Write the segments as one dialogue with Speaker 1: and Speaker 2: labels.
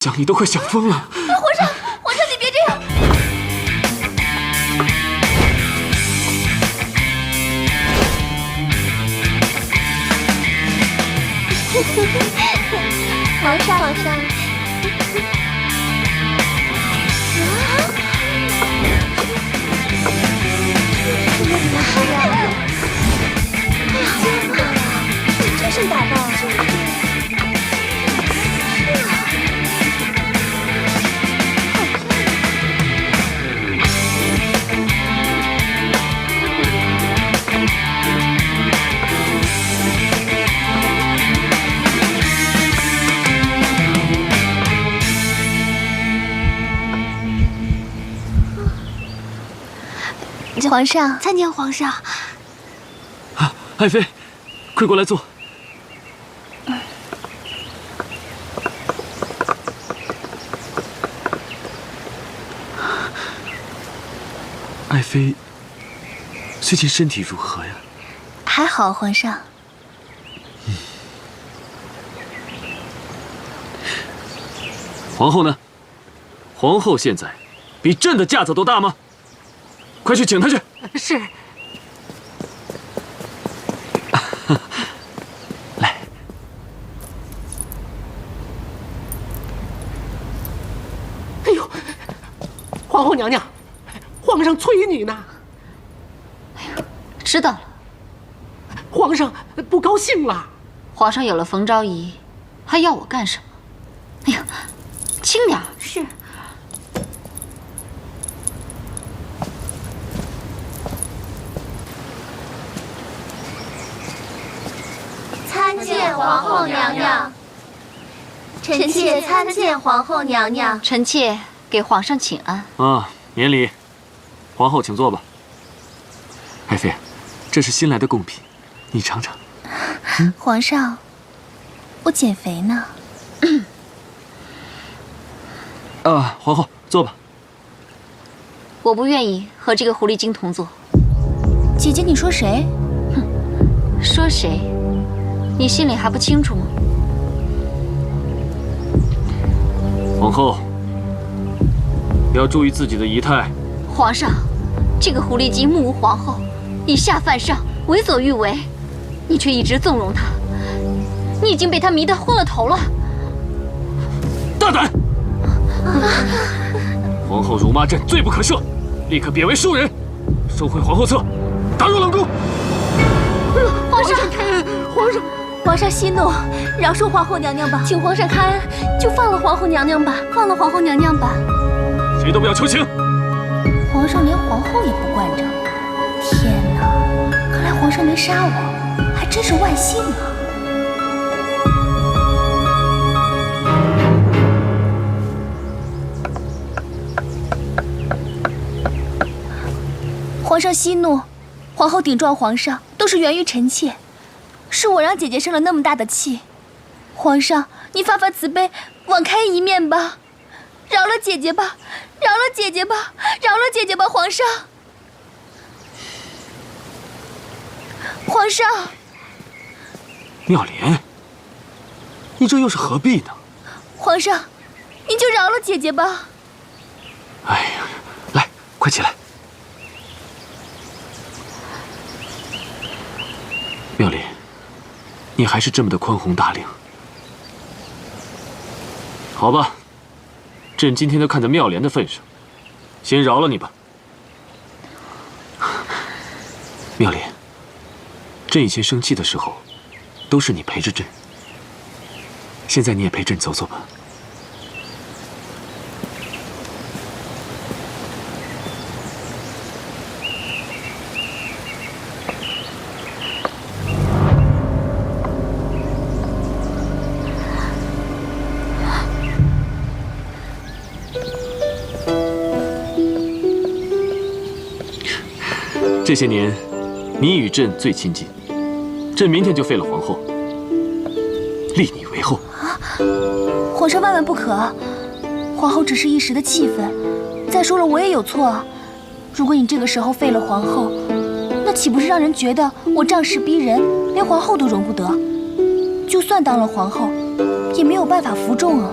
Speaker 1: 想你都快想疯了。
Speaker 2: 皇上，你别这样！皇上，怎么这样？天哪，你这身打扮！ 皇上，参见皇上。
Speaker 1: 啊，爱妃，快过来坐。爱妃最近身体如何呀？
Speaker 2: 还好，皇上。
Speaker 1: 皇后呢？皇后现在比朕的架子都大吗？ 快去请他去。
Speaker 3: 是。
Speaker 1: 来，
Speaker 3: 哎呦，皇后娘娘，皇上催你呢。
Speaker 4: 哎呦，知道了。
Speaker 3: 皇上不高兴了。
Speaker 4: 皇上有了冯昭仪，还要我干什么？哎呀，轻点儿。
Speaker 2: 是。 参见皇后娘娘，臣妾参见皇后娘娘。
Speaker 4: 臣妾给皇上请安。
Speaker 1: 啊，免礼。皇后请坐吧。爱妃，这是新来的贡品，你尝尝。
Speaker 2: 皇上，我减肥呢。
Speaker 1: 啊，皇后坐吧。
Speaker 4: 我不愿意和这个狐狸精同坐。
Speaker 2: 姐姐，你说谁？
Speaker 4: 哼，说谁？ 你心里还不清楚吗？
Speaker 1: 皇后，要注意自己的仪态。
Speaker 4: 皇上，这个狐狸精目无皇后，以下犯上，为所欲为，你却一直纵容她，你已经被她迷得昏了头了。
Speaker 1: 大胆！皇后辱骂朕，罪不可赦，立刻贬为庶人，收回皇后册，打入冷宫。
Speaker 2: 皇上，
Speaker 3: 开恩！皇上。
Speaker 2: 皇上息怒，饶恕皇后娘娘吧，请皇上开恩，就放了皇后娘娘吧，放了皇后娘娘吧。
Speaker 1: 谁都不要求情。
Speaker 2: 皇上连皇后也不惯着，天哪！看来皇上没杀我，还真是万幸啊。皇上息怒，皇后顶撞皇上，都是源于臣妾。 是我让姐姐生了那么大的气，皇上，你发发慈悲，网开一面吧，饶了姐姐吧，饶了姐姐吧，饶了姐姐吧，皇上，皇上。
Speaker 1: 妙莲，你这又是何必呢？
Speaker 2: 皇上，您就饶了姐姐吧。
Speaker 1: 哎呀，来，快起来。妙莲。 你还是这么的宽宏大量，好吧？朕今天都看在妙莲的份上，先饶了你吧。妙莲，朕以前生气的时候，都是你陪着朕，现在你也陪朕走走吧。这些年，你与朕最亲近，朕明天就废了皇后，立你为后。
Speaker 2: 皇上万万不可，皇后只是一时的气愤。再说了，我也有错啊。如果你这个时候废了皇后，那岂不是让人觉得我仗势逼人，连皇后都容不得？就算当了皇后，也没有办法服众啊。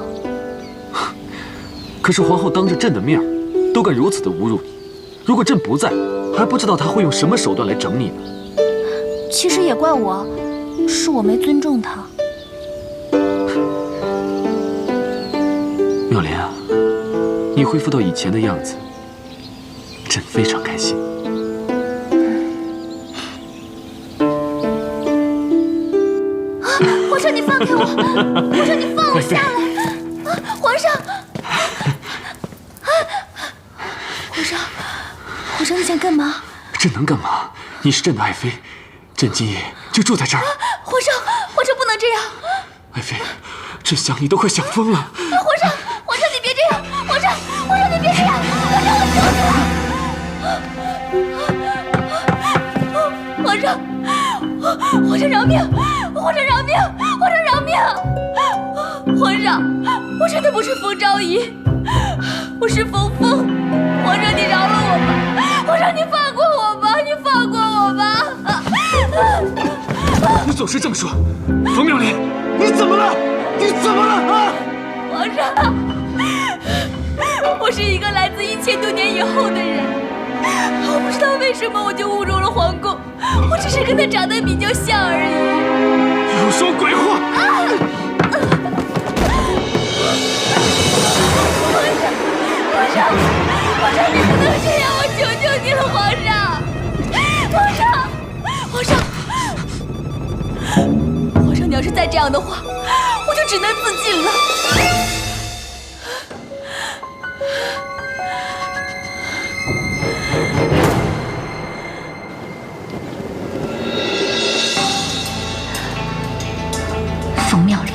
Speaker 1: 可是皇后当着朕的面儿，都敢如此的侮辱你。如果朕不在，还不知道她会用什么手段来整你呢。
Speaker 2: 其实也怪我，是我没尊重她。
Speaker 1: 妙莲啊，你恢复到以前的样子，朕非常开心。
Speaker 2: 皇上，你放开我！皇上，你放我下来！皇上！皇上，你想干嘛？
Speaker 1: 朕能干嘛？你是朕的爱妃，朕今夜就住在这儿。
Speaker 2: 皇上不能这样！
Speaker 1: 爱妃，朕想你都快想疯了。
Speaker 2: 皇上，你别这样！皇上，你别这样！皇上，我求你了！皇上饶命！皇上饶命！皇上饶命！皇上，我真的不是风昭仪，我是冯峰。皇上，你饶了我吧！皇上，你放过我吧！你放过我吧！
Speaker 1: 你总是这么说，冯妙莲，你怎么了？你怎么了啊？
Speaker 2: 皇上，我是一个来自1000多年以后的人，我不知道为什么我就误入了皇宫，我只是跟他长得比较像而已。
Speaker 1: 胡说鬼话！
Speaker 2: 皇上，你不能这样，我求求你了，皇上，你要是再这样的话，我就只能自尽了。
Speaker 4: 冯妙莲，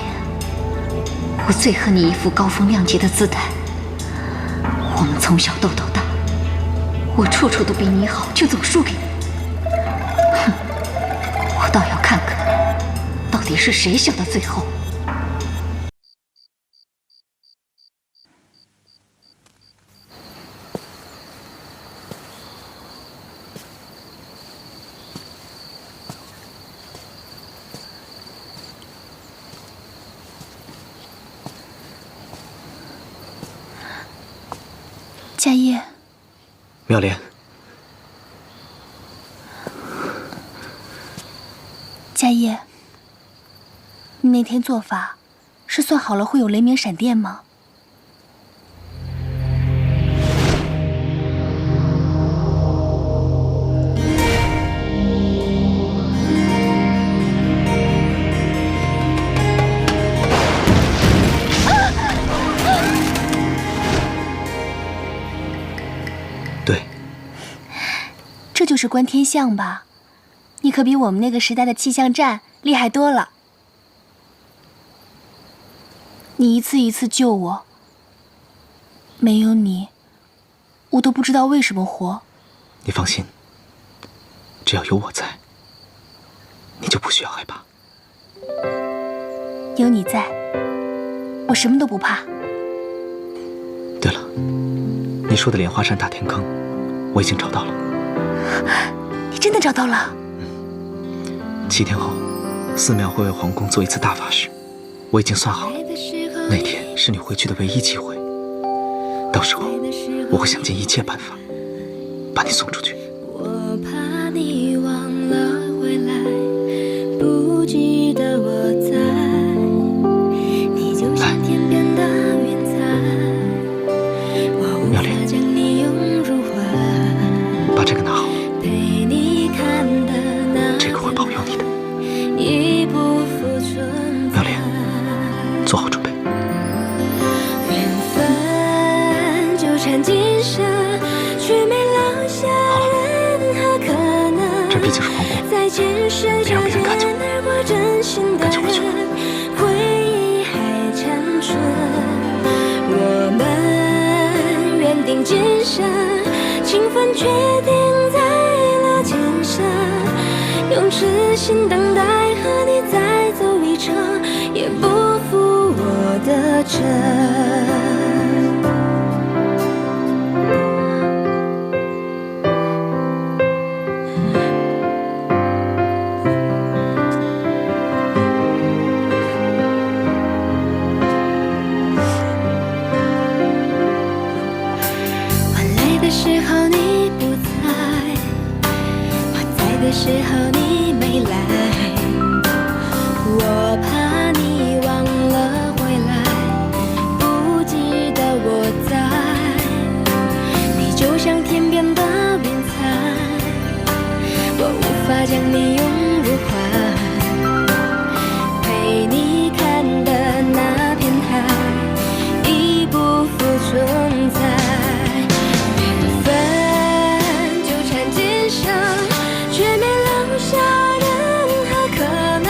Speaker 4: 我最恨你一副高风亮节的姿态。我们从小斗到大，我处处都比你好，就总输给你。哼，我倒要看看，到底是谁笑到最后。
Speaker 2: 夏夜，
Speaker 1: 妙莲，
Speaker 2: 夏夜，你那天做法是算好了会有雷鸣闪电吗？
Speaker 1: 对，
Speaker 2: 这就是观天象吧？你可比我们那个时代的气象站厉害多了。你一次一次救我，没有你，我都不知道为什么活。
Speaker 1: 你放心，只要有我在，你就不需要害怕。
Speaker 2: 有你在，我什么都不怕。
Speaker 1: 对了，你说的莲花山大天坑，我已经找到了。
Speaker 2: 你真的找到了
Speaker 1: ？7天后，寺庙会为皇宫做一次大法事，我已经算好了，那天是你回去的唯一机会。到时候，我会想尽一切办法把你送出去。
Speaker 5: 我怕你忘了回来，不记得我在，你就像天边的云彩，我无法将你拥入怀。
Speaker 1: 把这个拿好，
Speaker 5: 陪你看的那
Speaker 1: 这个会保佑你的。
Speaker 5: 已不复存在。
Speaker 1: 妙莲，做好准备。
Speaker 5: 缘分纠缠今生，却没留下任何可能。
Speaker 1: 这毕竟是皇宫，
Speaker 5: 再见时
Speaker 1: 别让别人看见
Speaker 5: 而过真心的
Speaker 1: 赶紧回去。
Speaker 5: 人，回忆还残存。我们缘定今生，情分确定在了今生。用痴心等待和你再走一程，也不负我的真。时候你没来，我怕你忘了回来，不记得我在，你就像天边的云彩，我无法将你拥入怀，陪你看的那片海已不复存在。缘分纠缠今生，却没留下任何可能。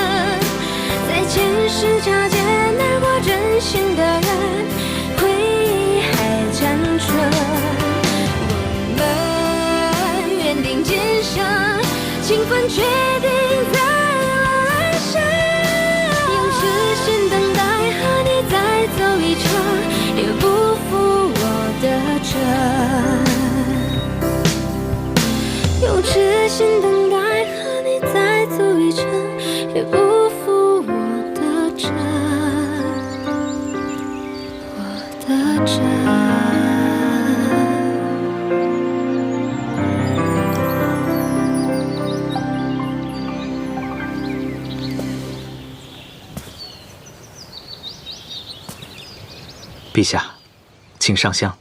Speaker 5: 在前世擦肩而过真心的人，回忆还残存。我们缘定今生，情分决定在了来生。用痴心等待和你再走一程，也不负我的真。用痴心等待和你再走一程，也不负我的真，我的真。
Speaker 1: 陛下，请上香。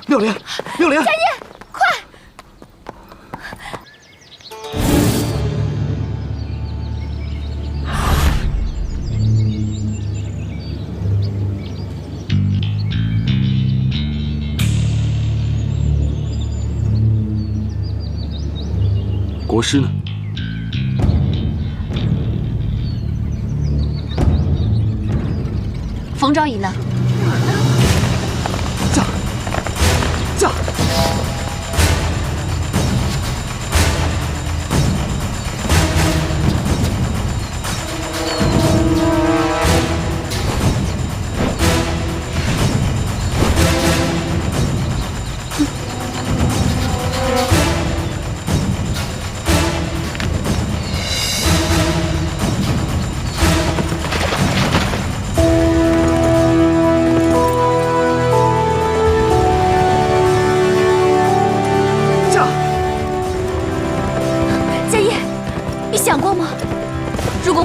Speaker 3: 妙莲，妙莲，
Speaker 2: 佳音，快！
Speaker 6: 国师呢？
Speaker 4: 冯昭仪呢？
Speaker 1: 驾！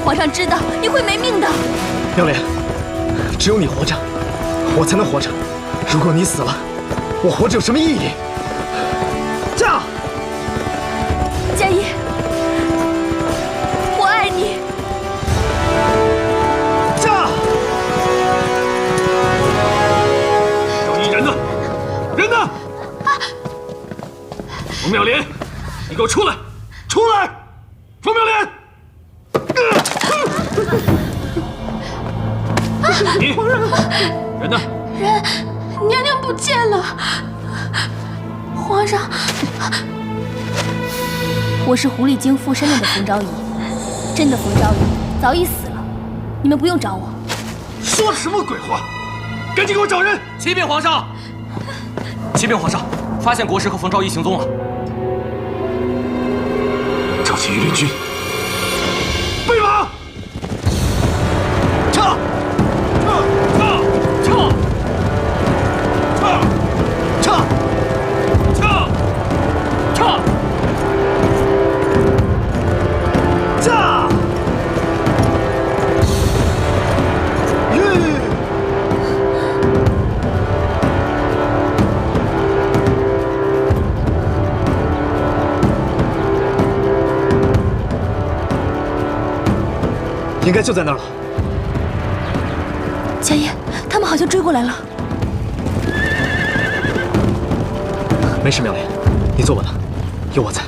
Speaker 2: 皇上知道你会没命的。
Speaker 1: 妙莲，只有你活着，我才能活着。如果你死了，我活着有什么意义？驾！
Speaker 2: 佳音，我爱你。
Speaker 1: 驾！
Speaker 6: 赵一人呢？人呢？冯妙莲，你给我出来！出来！冯妙莲！你人呢？
Speaker 2: 人，娘娘不见了。皇上，我是狐狸精附身了的冯昭仪，真的冯昭仪早已死了，你们不用找我。
Speaker 6: 说什么鬼话！赶紧给我找人！
Speaker 7: 启禀皇上！启禀皇上，发现国师和冯昭仪行踪了。
Speaker 6: 召集御林军，备马！撤！
Speaker 1: 应该就在那儿了。
Speaker 2: 佳音，他们好像追过来了。
Speaker 1: 没事，妙莲，你坐稳了，有我在，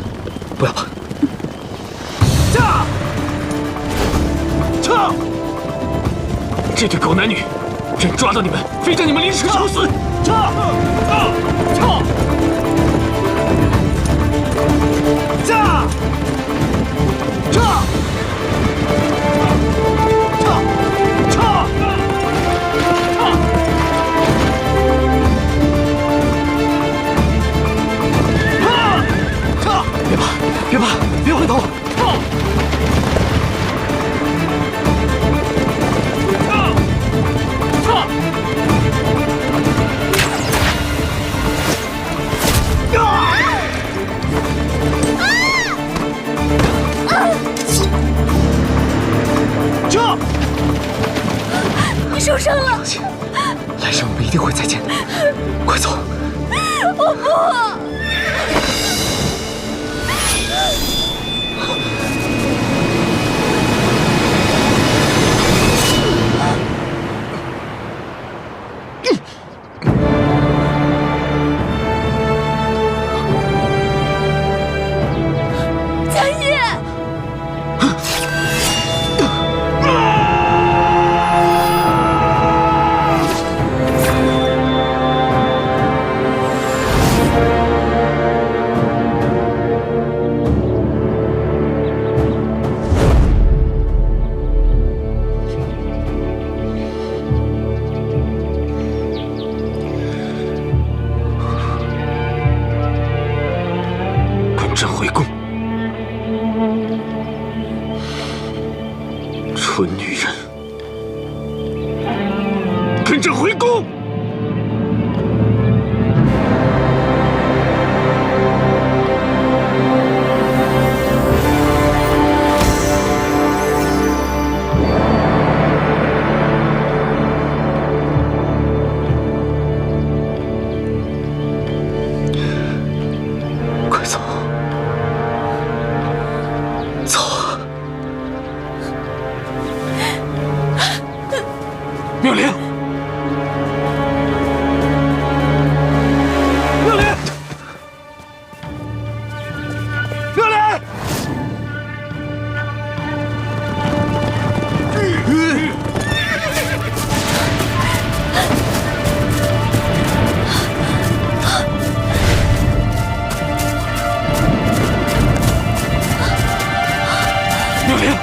Speaker 1: 不要怕。
Speaker 6: 驾！撤！这对狗男女，朕抓到你们，非让你们临时处死！撤！撤！驾！撤！
Speaker 1: 别怕，别回头！
Speaker 6: 撤！
Speaker 2: 你受伤了。
Speaker 1: 放心，来生我们一定会再见的。快走！
Speaker 2: 我不。
Speaker 6: 朕回宫，蠢女人，跟朕回宫！
Speaker 1: 快走！
Speaker 6: 妙莲，妙莲，妙莲！妙莲。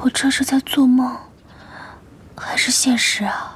Speaker 2: 我这是在做梦，还是现实啊？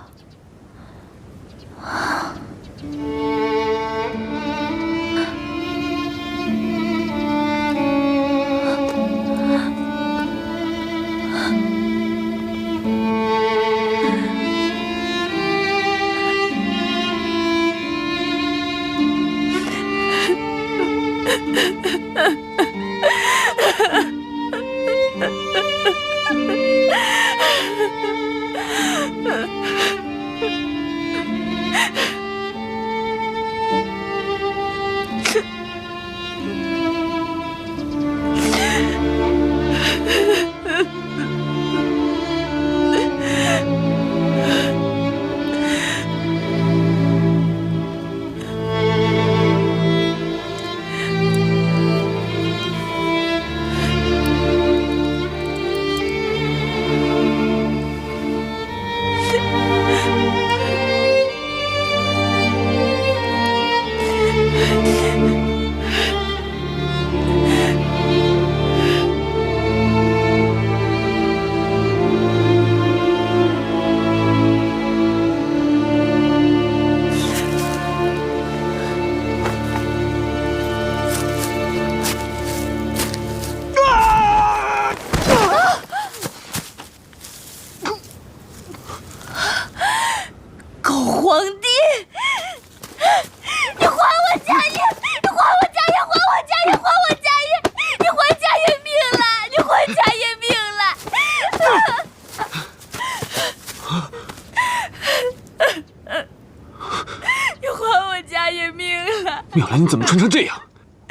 Speaker 6: 妙兰，你怎么穿成这样？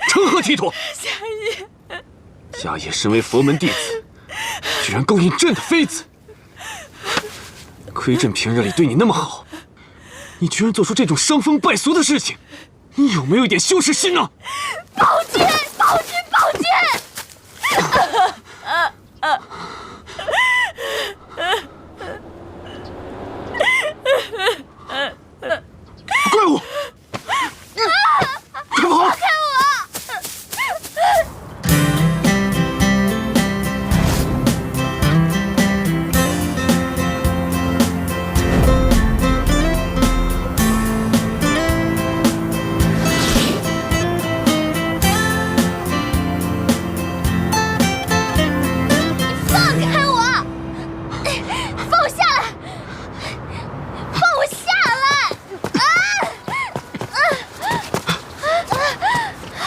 Speaker 6: 成何体统？
Speaker 2: 夏夜，
Speaker 6: 夏夜身为佛门弟子，居然勾引朕的妃子。亏朕平日里对你那么好，你居然做出这种伤风败俗的事情，你有没有一点羞耻心呢？
Speaker 2: 宝君，宝君，宝君！
Speaker 6: 怪物！快跑！
Speaker 2: 看我！放开我！放我下来！放我下来！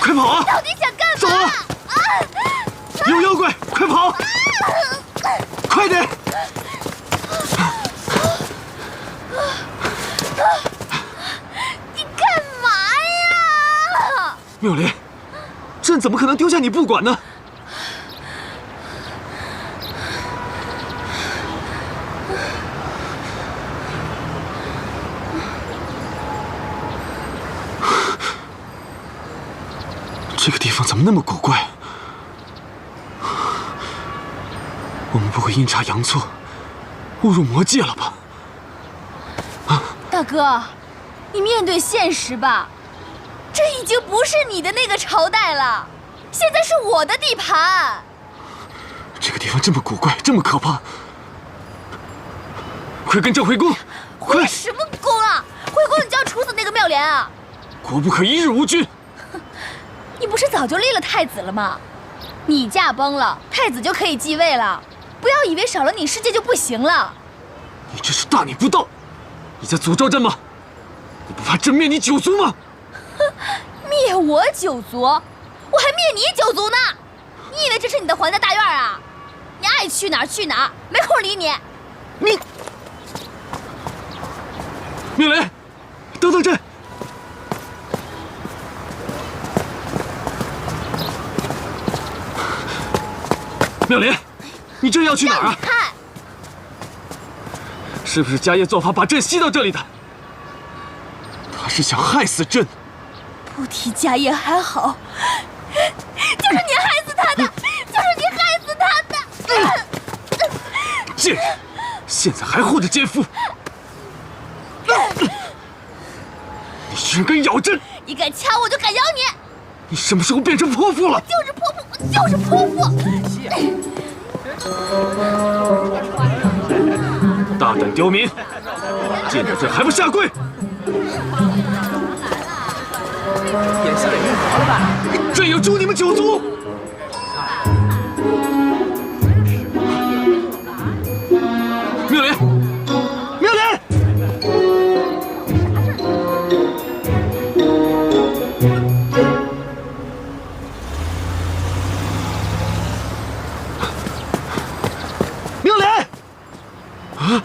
Speaker 6: 快跑啊！
Speaker 2: 到底想干嘛？
Speaker 6: 走啊！有妖怪，快跑！快点！
Speaker 2: 你干嘛呀？
Speaker 6: 妙莲，朕怎么可能丢下你不管呢？这个地方怎么那么古怪？我们不会阴差阳错误入魔界了吧？
Speaker 2: 大哥，你面对现实吧，这已经不是你的那个朝代了，现在是我的地盘。
Speaker 6: 这个地方这么古怪，这么可怕，快跟朕回宫！快！
Speaker 2: 回什么宫啊？回宫你就要处死那个妙莲啊？
Speaker 6: 国不可一日无君。
Speaker 2: 你不是早就立了太子了吗？你驾崩了，太子就可以继位了。不要以为少了你世界就不行了。
Speaker 6: 你这是大逆不道！你在诅咒朕吗？你不怕朕灭你九族吗？
Speaker 2: 灭我九族？我还灭你九族呢！你以为这是你的皇家大院啊？你爱去哪儿去哪儿，没空理你。
Speaker 6: 你，妙莲，等等朕！妙莲，你这要去哪儿啊？
Speaker 2: 让你看，
Speaker 6: 是不是家业做法把朕吸到这里的？他是想害死朕。
Speaker 2: 不提家业还好，就是你害死他的，就是你害死他的！
Speaker 6: 贱人，现在还护着奸夫！你居然敢咬朕！
Speaker 2: 你敢掐我就敢咬你！
Speaker 6: 你什么时候变成泼妇了？
Speaker 2: 就是泼妇，就是泼妇！
Speaker 6: 大胆刁民，见到朕还不下跪！
Speaker 3: 眼下也晕活了吧？
Speaker 6: 朕要诛你们九族！妙莲，妙莲！妙莲！啊！